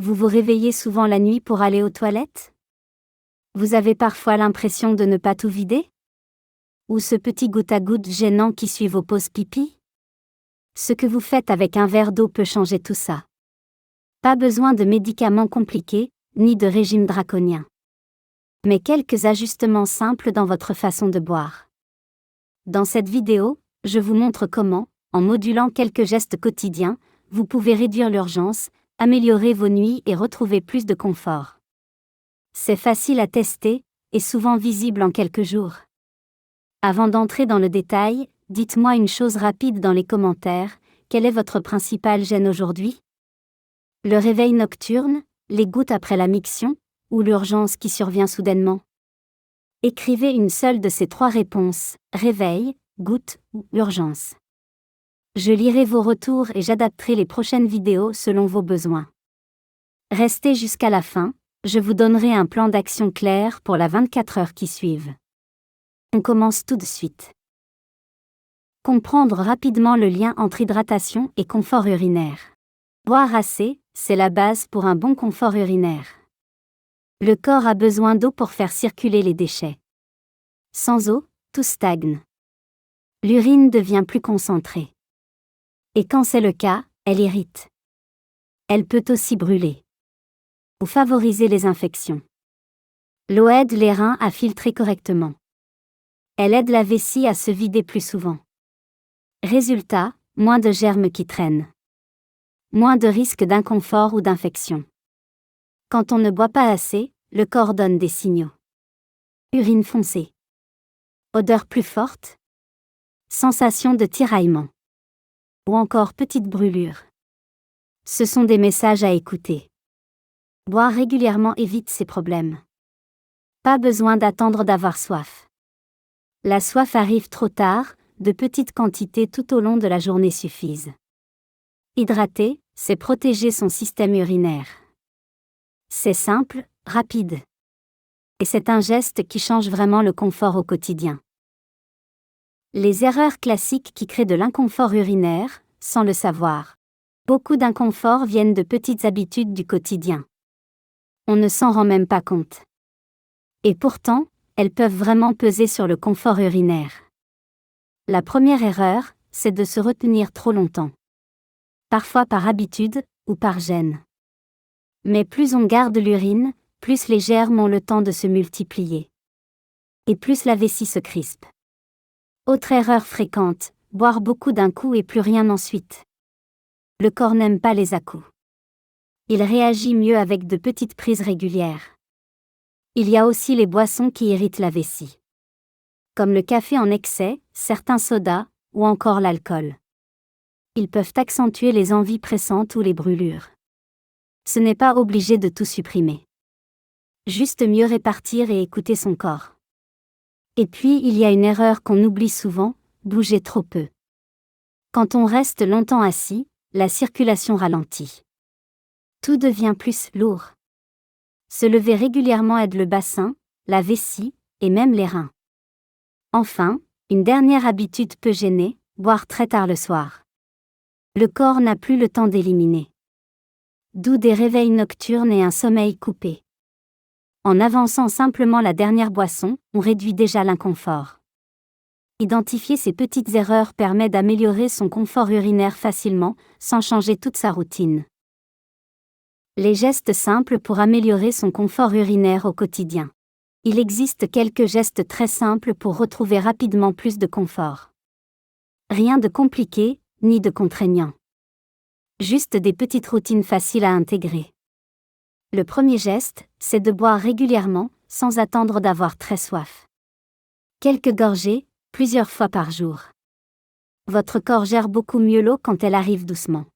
Vous vous réveillez souvent la nuit pour aller aux toilettes? Vous avez parfois l'impression de ne pas tout vider? Ou ce petit goutte à goutte gênant qui suit vos pauses pipi? Ce que vous faites avec un verre d'eau peut changer tout ça. Pas besoin de médicaments compliqués, ni de régime draconien. Mais quelques ajustements simples dans votre façon de boire. Dans cette vidéo, je vous montre comment, en modulant quelques gestes quotidiens, vous pouvez réduire l'urgence, améliorer vos nuits et retrouver plus de confort. C'est facile à tester, et souvent visible en quelques jours. Avant d'entrer dans le détail, dites-moi une chose rapide dans les commentaires, quelle est votre principale gêne aujourd'hui? Le réveil nocturne, les gouttes après la miction, ou l'urgence qui survient soudainement? Écrivez une seule de ces trois réponses, réveil, goutte ou urgence. Je lirai vos retours et j'adapterai les prochaines vidéos selon vos besoins. Restez jusqu'à la fin, je vous donnerai un plan d'action clair pour la 24 heures qui suivent. On commence tout de suite. Comprendre rapidement le lien entre hydratation et confort urinaire. Boire assez, c'est la base pour un bon confort urinaire. Le corps a besoin d'eau pour faire circuler les déchets. Sans eau, tout stagne. L'urine devient plus concentrée. Et quand c'est le cas, elle irrite. Elle peut aussi brûler. Ou favoriser les infections. L'eau aide les reins à filtrer correctement. Elle aide la vessie à se vider plus souvent. Résultat, moins de germes qui traînent. Moins de risques d'inconfort ou d'infection. Quand on ne boit pas assez, le corps donne des signaux. Urine foncée. Odeur plus forte. Sensation de tiraillement. Ou encore petite brûlure. Ce sont des messages à écouter. Boire régulièrement évite ces problèmes. Pas besoin d'attendre d'avoir soif. La soif arrive trop tard, de petites quantités tout au long de la journée suffisent. Hydrater, c'est protéger son système urinaire. C'est simple, rapide. Et c'est un geste qui change vraiment le confort au quotidien. Les erreurs classiques qui créent de l'inconfort urinaire, sans le savoir. Beaucoup d'inconfort viennent de petites habitudes du quotidien. On ne s'en rend même pas compte. Et pourtant, elles peuvent vraiment peser sur le confort urinaire. La première erreur, c'est de se retenir trop longtemps. Parfois par habitude, ou par gêne. Mais plus on garde l'urine, plus les germes ont le temps de se multiplier. Et plus la vessie se crispe. Autre erreur fréquente, boire beaucoup d'un coup et plus rien ensuite. Le corps n'aime pas les à-coups. Il réagit mieux avec de petites prises régulières. Il y a aussi les boissons qui irritent la vessie. Comme le café en excès, certains sodas, ou encore l'alcool. Ils peuvent accentuer les envies pressantes ou les brûlures. Ce n'est pas obligé de tout supprimer. Juste mieux répartir et écouter son corps. Et puis il y a une erreur qu'on oublie souvent, bouger trop peu. Quand on reste longtemps assis, la circulation ralentit. Tout devient plus lourd. Se lever régulièrement aide le bassin, la vessie, et même les reins. Enfin, une dernière habitude peut gêner, boire très tard le soir. Le corps n'a plus le temps d'éliminer. D'où des réveils nocturnes et un sommeil coupé. En avançant simplement la dernière boisson, on réduit déjà l'inconfort. Identifier ces petites erreurs permet d'améliorer son confort urinaire facilement, sans changer toute sa routine. Les gestes simples pour améliorer son confort urinaire au quotidien. Il existe quelques gestes très simples pour retrouver rapidement plus de confort. Rien de compliqué, ni de contraignant. Juste des petites routines faciles à intégrer. Le premier geste, c'est de boire régulièrement, sans attendre d'avoir très soif. Quelques gorgées, plusieurs fois par jour. Votre corps gère beaucoup mieux l'eau quand elle arrive doucement.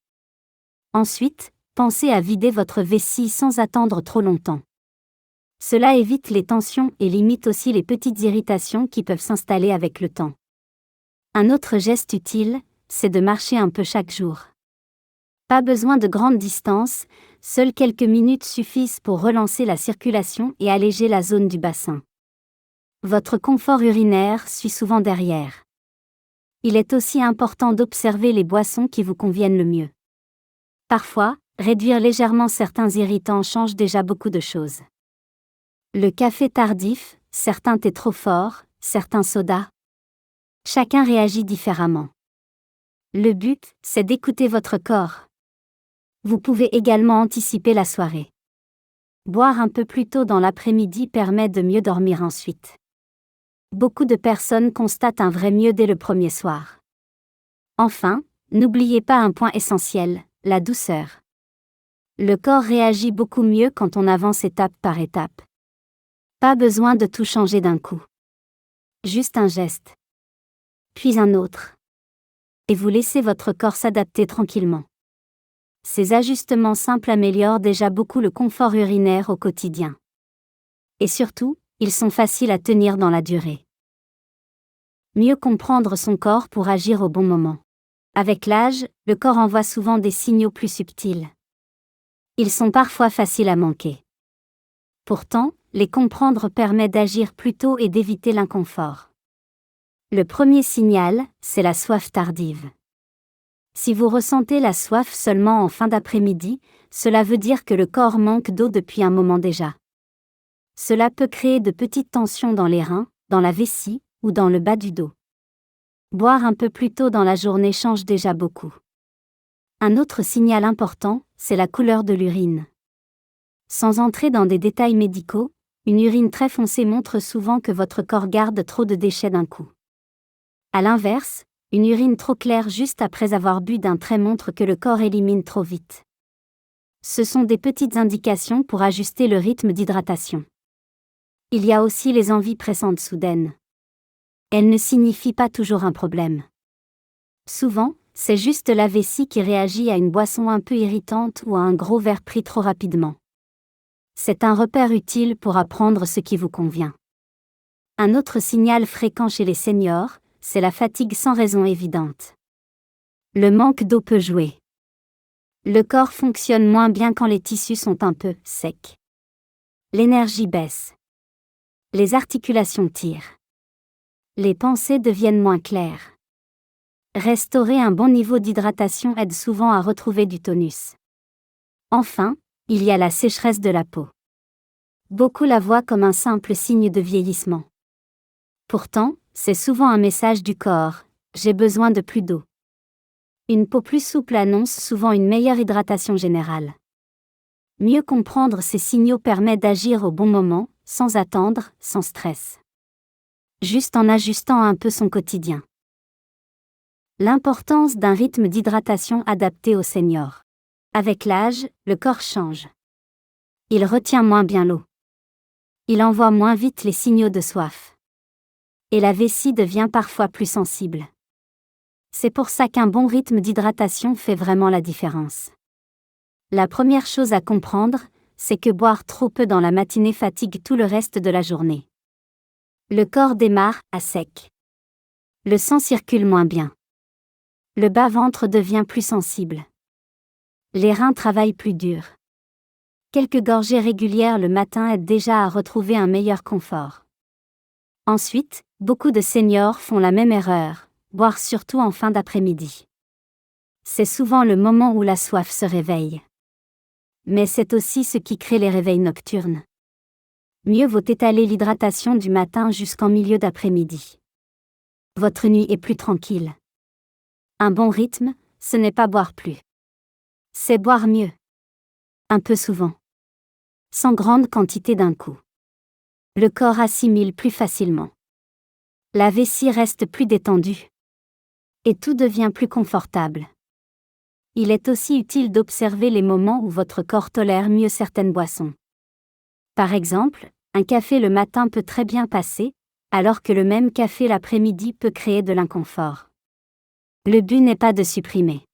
Ensuite, pensez à vider votre vessie sans attendre trop longtemps. Cela évite les tensions et limite aussi les petites irritations qui peuvent s'installer avec le temps. Un autre geste utile, c'est de marcher un peu chaque jour. Pas besoin de grandes distances, seules quelques minutes suffisent pour relancer la circulation et alléger la zone du bassin. Votre confort urinaire suit souvent derrière. Il est aussi important d'observer les boissons qui vous conviennent le mieux. Parfois, Réduire légèrement certains irritants change déjà beaucoup de choses. Le café tardif, certains thés trop forts, certains sodas. Chacun réagit différemment. Le but, c'est d'écouter votre corps. Vous pouvez également anticiper la soirée. Boire un peu plus tôt dans l'après-midi permet de mieux dormir ensuite. Beaucoup de personnes constatent un vrai mieux dès le premier soir. Enfin, n'oubliez pas un point essentiel, la douceur. Le corps réagit beaucoup mieux quand on avance étape par étape. Pas besoin de tout changer d'un coup. Juste un geste. Puis un autre. Et vous laissez votre corps s'adapter tranquillement. Ces ajustements simples améliorent déjà beaucoup le confort urinaire au quotidien. Et surtout, ils sont faciles à tenir dans la durée. Mieux comprendre son corps pour agir au bon moment. Avec l'âge, le corps envoie souvent des signaux plus subtils. Ils sont parfois faciles à manquer. Pourtant, les comprendre permet d'agir plus tôt et d'éviter l'inconfort. Le premier signal, c'est la soif tardive. Si vous ressentez la soif seulement en fin d'après-midi, cela veut dire que le corps manque d'eau depuis un moment déjà. Cela peut créer de petites tensions dans les reins, dans la vessie, ou dans le bas du dos. Boire un peu plus tôt dans la journée change déjà beaucoup. Un autre signal important, c'est la couleur de l'urine. Sans entrer dans des détails médicaux, une urine très foncée montre souvent que votre corps garde trop de déchets d'un coup. À l'inverse, une urine trop claire juste après avoir bu d'un trait montre que le corps élimine trop vite. Ce sont des petites indications pour ajuster le rythme d'hydratation. Il y a aussi les envies pressantes soudaines. Elles ne signifient pas toujours un problème. Souvent, c'est juste la vessie qui réagit à une boisson un peu irritante ou à un gros verre pris trop rapidement. C'est un repère utile pour apprendre ce qui vous convient. Un autre signal fréquent chez les seniors, c'est la fatigue sans raison évidente. Le manque d'eau peut jouer. Le corps fonctionne moins bien quand les tissus sont un peu secs. L'énergie baisse. Les articulations tirent. Les pensées deviennent moins claires. Restaurer un bon niveau d'hydratation aide souvent à retrouver du tonus. Enfin, il y a la sécheresse de la peau. Beaucoup la voient comme un simple signe de vieillissement. Pourtant, c'est souvent un message du corps, j'ai besoin de plus d'eau. Une peau plus souple annonce souvent une meilleure hydratation générale. Mieux comprendre ces signaux permet d'agir au bon moment, sans attendre, sans stress. Juste en ajustant un peu son quotidien. L'importance d'un rythme d'hydratation adapté aux seniors. Avec l'âge, le corps change. Il retient moins bien l'eau. Il envoie moins vite les signaux de soif. Et la vessie devient parfois plus sensible. C'est pour ça qu'un bon rythme d'hydratation fait vraiment la différence. La première chose à comprendre, c'est que boire trop peu dans la matinée fatigue tout le reste de la journée. Le corps démarre à sec. Le sang circule moins bien. Le bas-ventre devient plus sensible. Les reins travaillent plus dur. Quelques gorgées régulières le matin aident déjà à retrouver un meilleur confort. Ensuite, beaucoup de seniors font la même erreur, boire surtout en fin d'après-midi. C'est souvent le moment où la soif se réveille. Mais c'est aussi ce qui crée les réveils nocturnes. Mieux vaut étaler l'hydratation du matin jusqu'en milieu d'après-midi. Votre nuit est plus tranquille. Un bon rythme, ce n'est pas boire plus. C'est boire mieux. Un peu souvent. Sans grande quantité d'un coup. Le corps assimile plus facilement. La vessie reste plus détendue. Et tout devient plus confortable. Il est aussi utile d'observer les moments où votre corps tolère mieux certaines boissons. Par exemple, un café le matin peut très bien passer, alors que le même café l'après-midi peut créer de l'inconfort. Le but n'est pas de supprimer.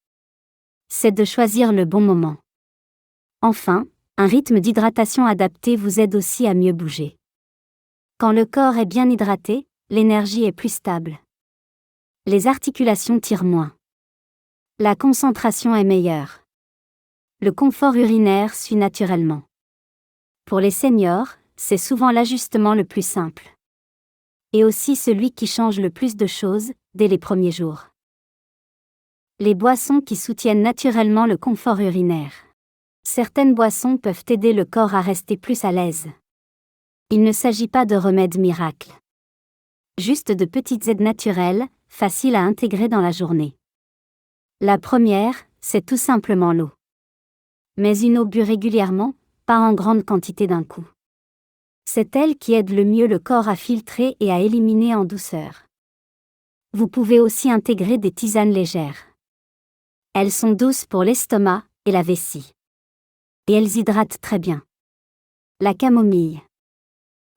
C'est de choisir le bon moment. Enfin, un rythme d'hydratation adapté vous aide aussi à mieux bouger. Quand le corps est bien hydraté, l'énergie est plus stable. Les articulations tirent moins. La concentration est meilleure. Le confort urinaire suit naturellement. Pour les seniors, c'est souvent l'ajustement le plus simple. Et aussi celui qui change le plus de choses, dès les premiers jours. Les boissons qui soutiennent naturellement le confort urinaire. Certaines boissons peuvent aider le corps à rester plus à l'aise. Il ne s'agit pas de remèdes miracles. Juste de petites aides naturelles, faciles à intégrer dans la journée. La première, c'est tout simplement l'eau. Mais une eau bue régulièrement, pas en grande quantité d'un coup. C'est elle qui aide le mieux le corps à filtrer et à éliminer en douceur. Vous pouvez aussi intégrer des tisanes légères. Elles sont douces pour l'estomac et la vessie. Et elles hydratent très bien. La camomille,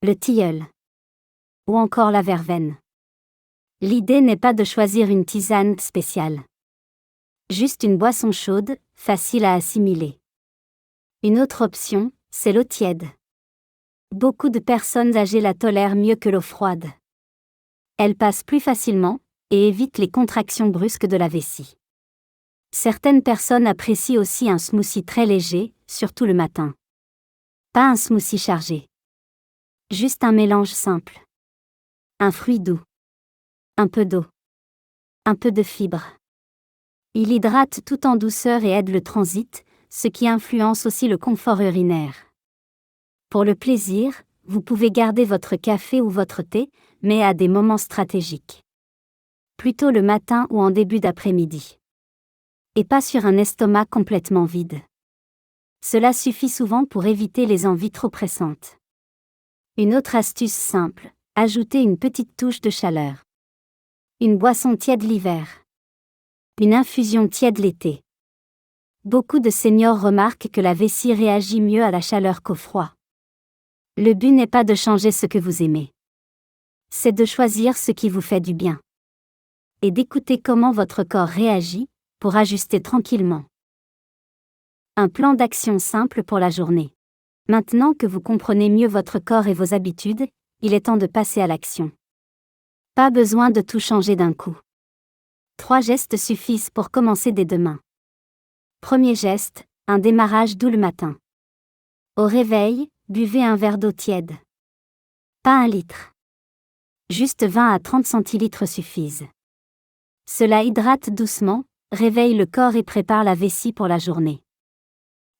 le tilleul ou encore la verveine. L'idée n'est pas de choisir une tisane spéciale. Juste une boisson chaude, facile à assimiler. Une autre option, c'est l'eau tiède. Beaucoup de personnes âgées la tolèrent mieux que l'eau froide. Elle passe plus facilement et évite les contractions brusques de la vessie. Certaines personnes apprécient aussi un smoothie très léger, surtout le matin. Pas un smoothie chargé. Juste un mélange simple. Un fruit doux. Un peu d'eau. Un peu de fibres. Il hydrate tout en douceur et aide le transit, ce qui influence aussi le confort urinaire. Pour le plaisir, vous pouvez garder votre café ou votre thé, mais à des moments stratégiques. Plutôt le matin ou en début d'après-midi. Et pas sur un estomac complètement vide. Cela suffit souvent pour éviter les envies trop pressantes. Une autre astuce simple, ajoutez une petite touche de chaleur. Une boisson tiède l'hiver. Une infusion tiède l'été. Beaucoup de seniors remarquent que la vessie réagit mieux à la chaleur qu'au froid. Le but n'est pas de changer ce que vous aimez. C'est de choisir ce qui vous fait du bien. Et d'écouter comment votre corps réagit, pour ajuster tranquillement. Un plan d'action simple pour la journée. Maintenant que vous comprenez mieux votre corps et vos habitudes, il est temps de passer à l'action. Pas besoin de tout changer d'un coup. 3 gestes suffisent pour commencer dès demain. Premier geste, un démarrage doux le matin. Au réveil, buvez un verre d'eau tiède. Pas 1 litre. Juste 20 à 30 centilitres suffisent. Cela hydrate doucement, réveille le corps et prépare la vessie pour la journée.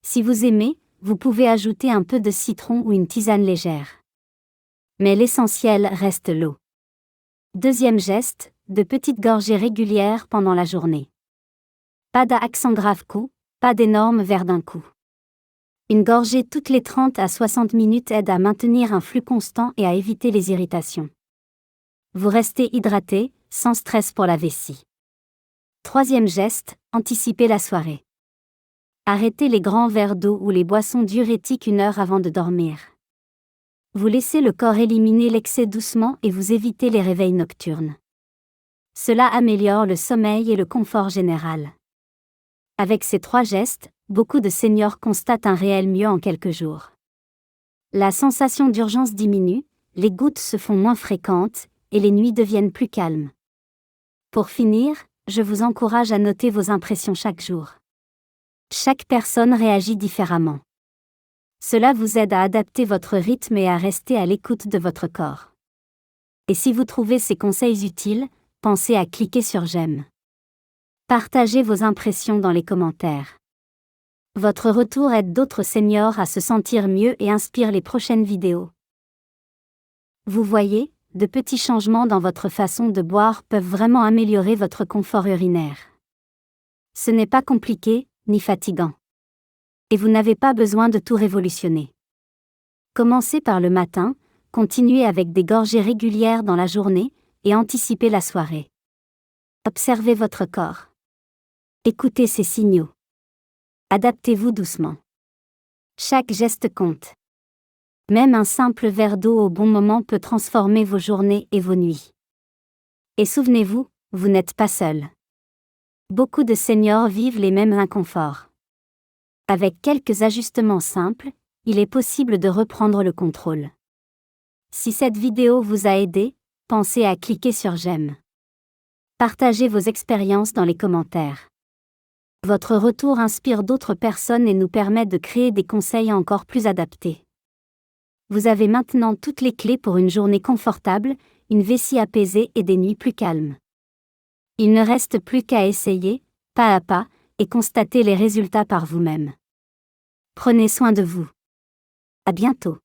Si vous aimez, vous pouvez ajouter un peu de citron ou une tisane légère. Mais l'essentiel reste l'eau. Deuxième geste, de petites gorgées régulières pendant la journée. Pas d'accent grave coup, pas d'énormes verres d'un coup. Une gorgée toutes les 30 à 60 minutes aide à maintenir un flux constant et à éviter les irritations. Vous restez hydraté, sans stress pour la vessie. Troisième geste, anticipez la soirée. Arrêtez les grands verres d'eau ou les boissons diurétiques 1 heure avant de dormir. Vous laissez le corps éliminer l'excès doucement et vous évitez les réveils nocturnes. Cela améliore le sommeil et le confort général. Avec ces 3 gestes, beaucoup de seniors constatent un réel mieux en quelques jours. La sensation d'urgence diminue, les gouttes se font moins fréquentes, et les nuits deviennent plus calmes. Pour finir, je vous encourage à noter vos impressions chaque jour. Chaque personne réagit différemment. Cela vous aide à adapter votre rythme et à rester à l'écoute de votre corps. Et si vous trouvez ces conseils utiles, pensez à cliquer sur j'aime. Partagez vos impressions dans les commentaires. Votre retour aide d'autres seniors à se sentir mieux et inspire les prochaines vidéos. Vous voyez, de petits changements dans votre façon de boire peuvent vraiment améliorer votre confort urinaire. Ce n'est pas compliqué, ni fatigant. Et vous n'avez pas besoin de tout révolutionner. Commencez par le matin, continuez avec des gorgées régulières dans la journée, et anticipez la soirée. Observez votre corps. Écoutez ses signaux. Adaptez-vous doucement. Chaque geste compte. Même un simple verre d'eau au bon moment peut transformer vos journées et vos nuits. Et souvenez-vous, vous n'êtes pas seul. Beaucoup de seniors vivent les mêmes inconforts. Avec quelques ajustements simples, il est possible de reprendre le contrôle. Si cette vidéo vous a aidé, pensez à cliquer sur j'aime. Partagez vos expériences dans les commentaires. Votre retour inspire d'autres personnes et nous permet de créer des conseils encore plus adaptés. Vous avez maintenant toutes les clés pour une journée confortable, une vessie apaisée et des nuits plus calmes. Il ne reste plus qu'à essayer, pas à pas, et constater les résultats par vous-même. Prenez soin de vous. À bientôt.